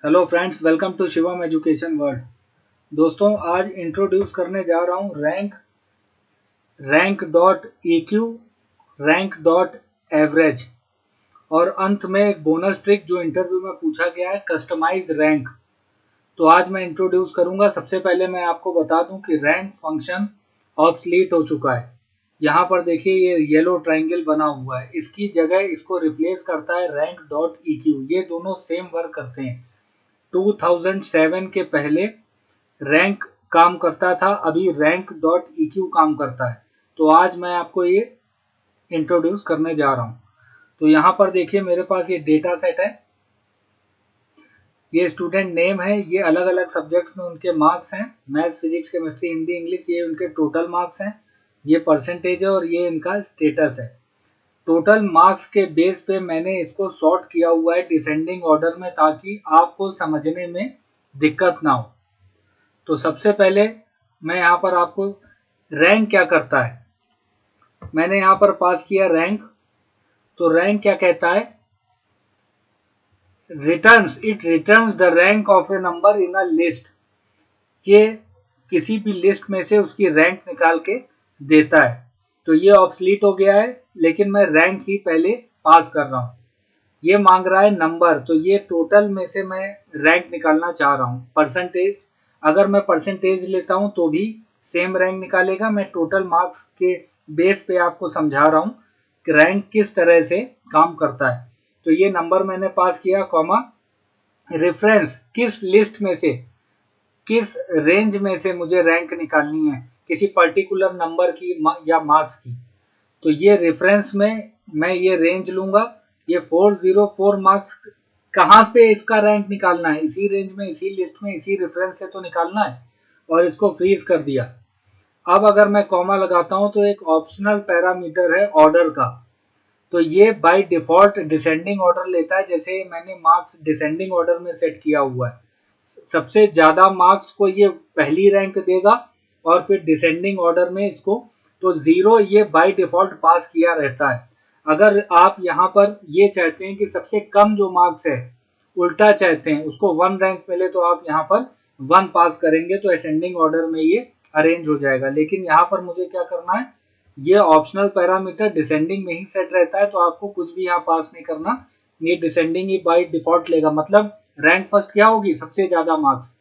Hello friends, welcome to Shivam education world. दोस्तों, आज introduce करने जा रहा हूँ rank dot E Q, rank dot average और अंत में एक बोनस ट्रिक जो इंटरव्यू में पूछा गया है, कस्टमाइज रैंक। तो आज मैं इंट्रोड्यूस करूंगा। सबसे पहले मैं आपको बता दूं कि रैंक फंक्शन ऑब्सलीट हो चुका है। यहाँ पर देखिए, ये येलो ट्राइंगल बना हुआ है, इसकी जगह इसको रिप्लेस करता है रैंक डॉट ई क्यू। ये दोनों सेम वर्क करते हैं। 2007 के पहले रैंक काम करता था, अभी रैंक डॉट ई क्यू काम करता है। तो आज मैं आपको ये इंट्रोड्यूस करने जा रहा हूँ। तो यहाँ पर देखिए, मेरे पास ये डेटा सेट है, ये स्टूडेंट नेम है, ये अलग अलग सब्जेक्ट्स में उनके मार्क्स हैं, maths, physics, chemistry, Hindi, English, ये उनके टोटल मार्क्स हैं, ये परसेंटेज है और ये इनका स्टेटस है। टोटल मार्क्स के बेस पे मैंने इसको सॉर्ट किया हुआ है डिसेंडिंग ऑर्डर में, ताकि आपको समझने में दिक्कत ना हो। तो सबसे पहले मैं यहाँ पर आपको रैंक क्या करता है, मैंने यहाँ पर पास किया रैंक। तो रैंक क्या कहता है, it returns the rank of A number in a list. ये किसी भी लिस्ट में से उसकी रैंक निकाल के देता है। तो ये ऑब्सलीट हो गया है, लेकिन मैं रैंक ही पहले पास कर रहा हूँ। ये मांग रहा है नंबर, तो ये टोटल में से मैं रैंक निकालना चाह रहा हूँ। परसेंटेज, अगर मैं परसेंटेज लेता हूँ तो भी सेम रैंक निकालेगा। मैं टोटल मार्क्स के बेस पे आपको समझा रहा हूँ कि रैंक किस तरह से काम करता है। तो ये नंबर मैंने पास किया, कॉमा, रेफरेंस, किस लिस्ट में से, किस रेंज में से मुझे रैंक निकालनी है, किसी पर्टिकुलर नंबर की या मार्क्स की। तो ये रेफरेंस में मैं ये रेंज लूंगा। ये 404 मार्क्स कहाँ पे इसका रैंक निकालना है, इसी रेंज में, इसी लिस्ट में, इसी रेफरेंस से तो निकालना है, और इसको फ्रीज कर दिया। अब अगर मैं कॉमा लगाता हूं तो एक ऑप्शनल पैरामीटर है ऑर्डर का। तो ये बाय डिफॉल्ट डिसेंडिंग ऑर्डर लेता है, जैसे मैंने मार्क्स डिसेंडिंग ऑर्डर में सेट किया हुआ है। सबसे ज्यादा मार्क्स को ये पहली रैंक देगा और फिर डिसेंडिंग ऑर्डर में इसको, तो 0 ये बाय डिफॉल्ट पास किया रहता है। अगर आप यहाँ पर ये चाहते हैं कि सबसे कम जो मार्क्स है, उल्टा चाहते हैं उसको 1 रैंक मिले, तो आप यहाँ पर 1 पास करेंगे तो असेंडिंग ऑर्डर में ये अरेंज हो जाएगा। लेकिन यहाँ पर मुझे क्या करना है, ये ऑप्शनल पैरामीटर डिसेंडिंग में ही सेट रहता है, तो आपको कुछ भी यहाँ पास नहीं करना, ये डिसेंडिंग ही बाय डिफॉल्ट लेगा। मतलब रैंक फर्स्ट क्या होगी, सबसे ज्यादा मार्क्स।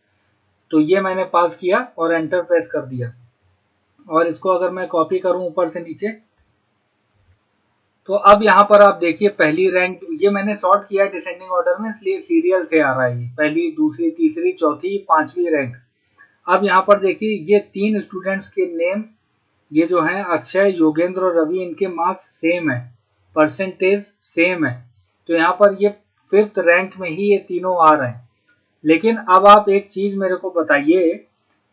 तो ये मैंने पास किया और एंटर प्रेस कर दिया। और इसको अगर मैं कॉपी करूं ऊपर से नीचे, तो अब यहाँ पर आप देखिए पहली रैंक, ये मैंने सॉर्ट किया डिसेंडिंग ऑर्डर में, इसलिए सीरियल से आ रहा है, पहली, दूसरी, तीसरी, चौथी, पांचवी रैंक। अब यहाँ पर देखिए, ये 3 स्टूडेंट्स के नेम, ये जो है अक्षय, योगेंद्र और रवि, इनके मार्क्स सेम है, परसेंटेज सेम है। तो यहाँ पर ये 5th रैंक में ही ये तीनों आ रहे हैं। लेकिन अब आप एक चीज मेरे को बताइए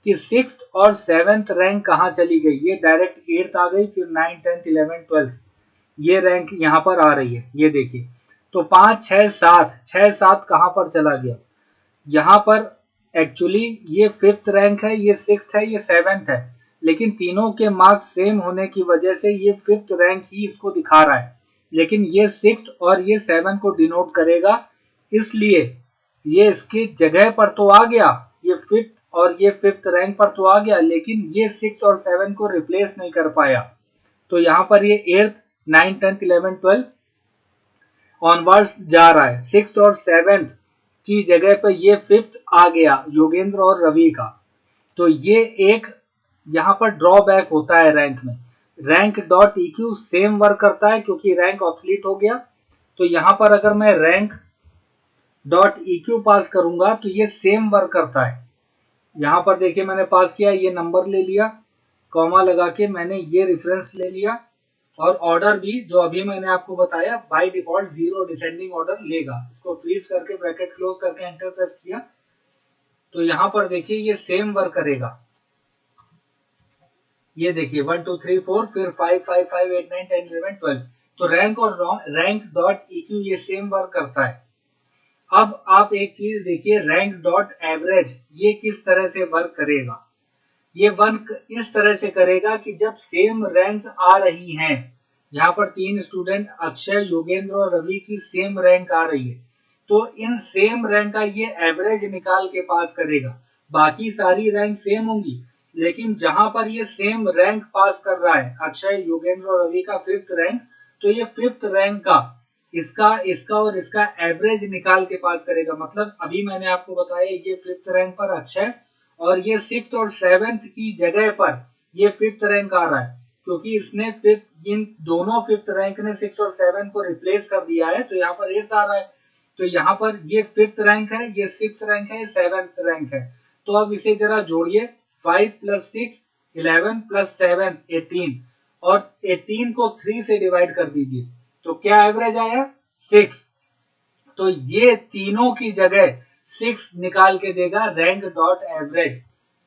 कि 6th और 7th रैंक कहाँ चली गई। ये डायरेक्ट 8th आ गई, फिर 9th, 10th, 11th, 12th, ये रैंक यहाँ पर आ रही है, ये देखिए। तो 5, 6, 7, 6, 7 कहाँ पर चला गया, यहाँ पर एक्चुअली ये 5th रैंक है, ये 6th है, ये 7th है, लेकिन तीनों के मार्क्स सेम होने की वजह से ये 5th रैंक ही इसको दिखा रहा है। लेकिन ये 6th और ये 7 को डिनोट करेगा, इसलिए ये इसकी जगह पर तो आ गया, ये 5th और ये 5th रैंक पर तो आ गया, लेकिन ये 6th और 7 को रिप्लेस नहीं कर पाया। तो यहाँ पर ये 8th, 9th, 10th, 11th, 12th onwards जा रहा है। 6th और 7th की जगह पर ये 5th आ गया, योगेंद्र और रवि का। तो ये एक यहाँ पर ड्रॉबैक होता है रैंक में। Rank dot E Q same work करता है क्योंकि रैंक ऑब्सलीट हो गया। तो यहाँ पर अगर मैं rank dot E Q pass करूंगा तो ये सेम वर्क करता है। यहाँ पर देखिए, मैंने पास किया, ये नंबर ले लिया, कॉमा लगा के मैंने ये रेफरेंस ले लिया, और ऑर्डर भी जो अभी मैंने आपको बताया बाय डिफॉल्ट 0 डिसेंडिंग ऑर्डर लेगा। इसको फ्रीज करके ब्रैकेट क्लोज करके एंटर प्रेस किया, तो यहाँ पर देखिए ये सेम वर्क करेगा। ये देखिए 1 2 3 4, फिर 5 5 5 8 9 10 11 12। तो रैंक और रैंक डॉट ई क्यू ये सेम वर्क करता है। अब आप एक चीज देखिए, रैंक डॉट एवरेज ये किस तरह से वर्क करेगा। ये वर्क इस तरह से करेगा कि जब सेम रैंक आ रही है, यहाँ पर 3 स्टूडेंट अक्षय, योगेंद्र और रवि की सेम रैंक आ रही है, तो इन सेम रैंक का ये एवरेज निकाल के पास करेगा। बाकी सारी रैंक सेम होंगी, लेकिन जहां पर ये सेम रैंक पास कर रहा है, अक्षय, योगेंद्र और रवि का 5th रैंक, तो ये 5th रैंक का इसका इसका और इसका एवरेज निकाल के पास करेगा। मतलब अभी मैंने आपको बताया ये 5th रैंक पर अक्षय और ये 6th और 7th की जगह पर ये 5th रैंक आ रहा है, क्योंकि इसने इन दोनों 5th रैंक ने 6 और 7 को रिप्लेस कर दिया है, तो यहाँ पर 8th आ रहा है। तो यहाँ पर ये 5th रैंक है, ये 6th रैंक है, ये 7th रैंक है। तो अब इसे जरा जोड़िए, 5 + 6 11 + 7 18 और 18 को 3 से डिवाइड कर दीजिए, तो क्या एवरेज आया? 6। तो ये तीनों की जगह 6 निकाल के देगा रैंक डॉट एवरेज।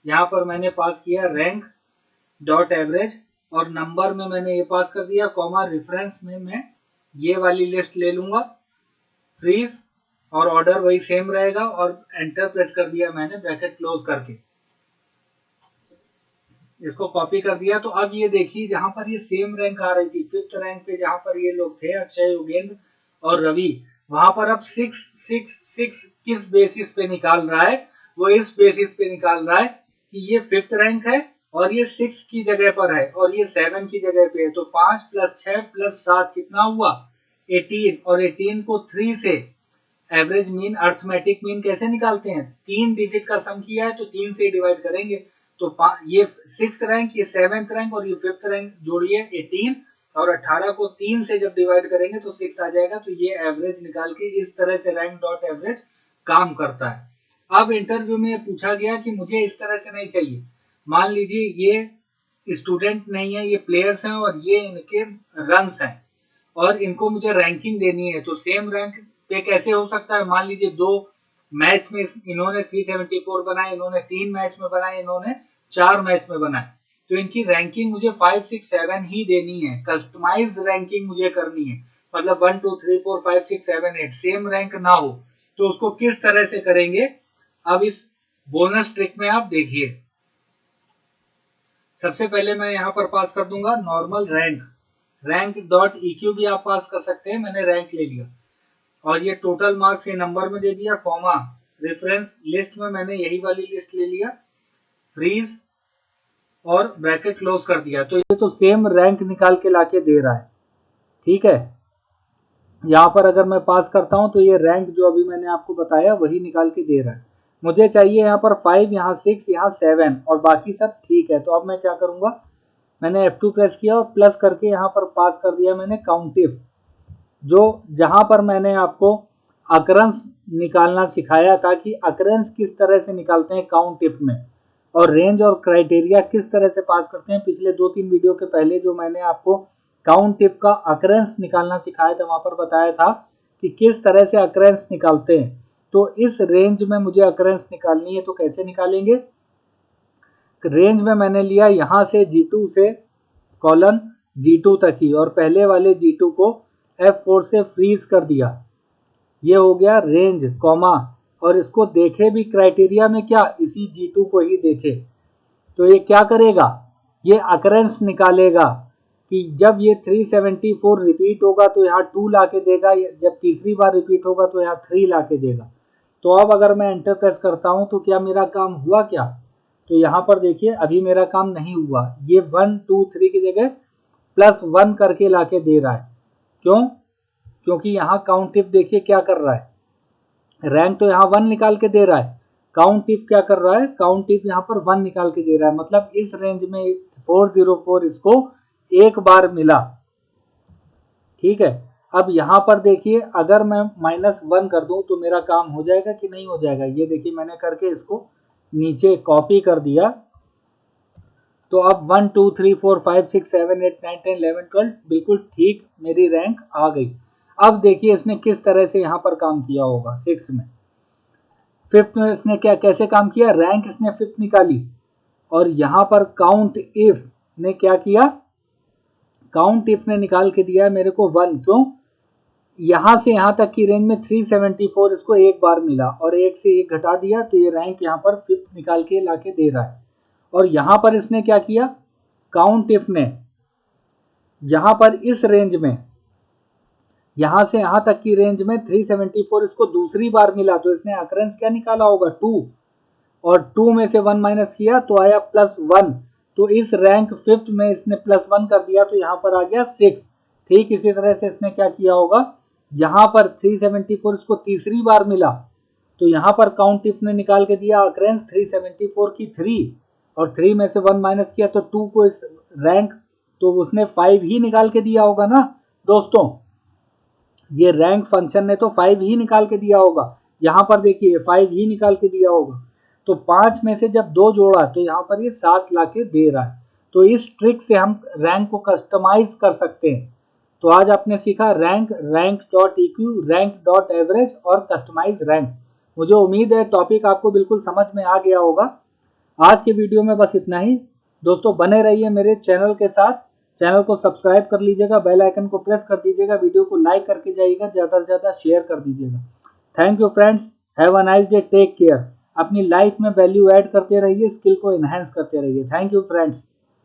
यहाँ पर मैंने पास किया रैंक डॉट एवरेज और नंबर में मैंने ये पास कर दिया, कॉमा रेफरेंस में मैं ये वाली लिस्ट ले लूंगा, फ्रीज, और ऑर्डर वही सेम रहेगा और एंटर प्रेस कर दिया मैंने ब्रैकेट क्लोज करके, इसको कॉपी कर दिया। तो अब ये देखिए जहां पर ये सेम रैंक आ रही थी, 5th रैंक पे जहां पर ये लोग थे अक्षय, योगेंद्र और रवि, वहां पर अब 6 6 6 किस बेसिस पे निकाल रहा है? वो इस बेसिस पे निकाल रहा है कि ये 5th रैंक है और ये 6 की जगह पर है और ये 7 की जगह पे है। तो 5 + 6 + 7 कितना हुआ? 18, और 18 को 3 से एवरेज मीन, अर्थमेटिक मीन कैसे निकालते हैं? 3 डिजिट का सम किया है तो 3 से डिवाइड करेंगे। तो ये 6th रैंक, ये 7th रैंक और ये 5th रैंक जोड़िए 18 और 18 को 3 से जब डिवाइड करेंगे तो 6 आ जाएगा। तो ये एवरेज निकाल के इस तरह से रैंक डॉट एवरेज काम करता है। अब इंटरव्यू में पूछा गया कि मुझे इस तरह से नहीं चाहिए, मान लीजिए ये स्टूडेंट नहीं है, ये प्लेयर्स हैं और ये इनके रन्स हैं और इनको मुझे रैंकिंग देनी है, तो सेम रैंक पे कैसे हो सकता है? मान लीजिए 2 मैच में इन्होंने 374 बनाए, इन्होंने 3 मैच में बनाए, इन्होंने 4 मैच में बनाए, तो इनकी रैंकिंग मुझे 5 6 7 ही देनी है, कस्टमाइज रैंकिंग मुझे करनी है। मतलब 1 2 3 4 5 6 7 8 सेम रैंक ना हो, तो उसको किस तरह से करेंगे? अब इस बोनस ट्रिक में आप देखिए, सबसे पहले मैं यहां पर पास कर दूंगा नॉर्मल रैंक, रैंक डॉट इक्यू भी आप पास कर सकते हैं, मैंने रैंक ले लिया और ये टोटल मार्क्स ये नंबर में दे दिया, कॉमा रेफरेंस लिस्ट में मैंने यही वाली लिस्ट ले लिया, फ्रीज और ब्रैकेट क्लोज कर दिया। तो ये तो सेम रैंक निकाल के लाके दे रहा है, ठीक है। यहाँ पर अगर मैं पास करता हूं तो ये रैंक जो अभी मैंने आपको बताया वही निकाल के दे रहा है। मुझे चाहिए यहाँ पर 5, यहाँ 6, यहाँ 7 और बाकी सब ठीक है। तो अब मैं क्या करूंगा, मैंने F2 प्रेस किया और प्लस करके यहाँ पर पास कर दिया मैंने काउंट इफ, जो जहां पर मैंने आपको अकरेंस निकालना सिखाया था कि अकरेंस किस तरह से निकालते हैं काउंट इफ में, और रेंज और क्राइटेरिया किस तरह से पास करते हैं। पिछले 2-3 वीडियो के पहले जो मैंने आपको काउंट इफ का अकरेंस निकालना सिखाया था, वहां पर बताया था कि किस तरह से अकरेंस निकालते हैं। तो इस रेंज में मुझे अकरेंस निकालनी है, तो कैसे निकालेंगे? रेंज में मैंने लिया यहां से G2 से कॉलन G2 तक ही, और पहले वाले G2 को F4 से फ्रीज कर दिया, ये हो गया रेंज, कॉमा, और इसको देखे भी क्राइटेरिया में क्या, इसी G2 को ही देखे। तो ये क्या करेगा, ये अकरेंस निकालेगा कि जब ये 374 रिपीट होगा तो यहाँ 2 ला के देगा, जब तीसरी बार रिपीट होगा तो यहाँ 3 ला के देगा। तो अब अगर मैं एंटर प्रेस करता हूँ तो क्या मेरा काम हुआ क्या? तो यहाँ पर देखिए अभी मेरा काम नहीं हुआ, ये 1 2 3 की जगह +1 करके लाके दे रहा है। क्यों? क्योंकि यहाँ काउंट इफ देखिए क्या कर रहा है, रैंक तो यहाँ 1 निकाल के दे रहा है, काउंट इफ क्या कर रहा है, काउंट इफ यहाँ पर 1 निकाल के दे रहा है। मतलब इस रेंज में 404 इसको एक बार मिला, ठीक है। अब यहाँ पर देखिए अगर मैं -1 कर दूं तो मेरा काम हो जाएगा कि नहीं हो जाएगा? ये देखिए मैंने करके इसको नीचे कॉपी कर दिया, तो अब 1 2 3 4 5 6 7 8 9 10 11 12 बिल्कुल ठीक मेरी रैंक आ गई। अब देखिए इसने किस तरह से यहाँ पर काम किया होगा 6 में। 5th में इसने क्या कैसे काम किया, रैंक इसने 5th निकाली और यहाँ पर काउंट इफ ने क्या किया, काउंट इफ ने निकाल के दिया मेरे को 1। क्यों? यहां से यहां तक की रेंज में 374 इसको एक बार मिला और एक से एक घटा दिया, तो ये रैंक यहाँ पर 5th निकाल के लाके दे रहा है। और यहां पर इसने क्या किया, काउंट इफ ने यहां पर इस रेंज में यहाँ से यहाँ तक की रेंज में 374 इसको दूसरी बार मिला, तो इसने अकरेंस क्या निकाला होगा 2, और 2 में से 1 माइनस किया तो आया +1। तो इस रैंक 5th में इसने +1 कर दिया तो यहाँ पर आ गया 6। ठीक इसी तरह से इसने क्या किया होगा, यहाँ पर 374 इसको तीसरी बार मिला, तो यहाँ पर काउंट इफ ने निकाल के दिया अकरेंस 374 की 3, और 3 में से 1 माइनस किया तो 2 को इस रैंक, तो उसने 5 ही निकाल के दिया होगा ना दोस्तों। ये रैंक फंक्शन ने तो 5 ही निकाल के दिया होगा, यहाँ पर देखिए 5 ही निकाल के दिया होगा। तो 5 में से जब 2 जोड़ा तो यहाँ पर ये 7 ला के दे रहा है। तो इस ट्रिक से हम रैंक को कस्टमाइज कर सकते हैं। तो आज आपने सीखा rank, rank dot EQ, rank dot average और कस्टमाइज रैंक। मुझे उम्मीद है टॉपिक आपको बिल्कुल समझ में आ गया होगा। आज के वीडियो में बस इतना ही। दोस्तों बने रहिए मेरे चैनल के साथ, चैनल को सब्सक्राइब कर लीजिएगा, बेल आइकन को प्रेस कर दीजिएगा, वीडियो को लाइक करके जाइएगा, ज़्यादा से ज़्यादा शेयर कर दीजिएगा। Thank you friends, have a nice day, take care. अपनी लाइफ में वैल्यू ऐड करते रहिए, स्किल को एनहांस करते रहिए। Thank you friends.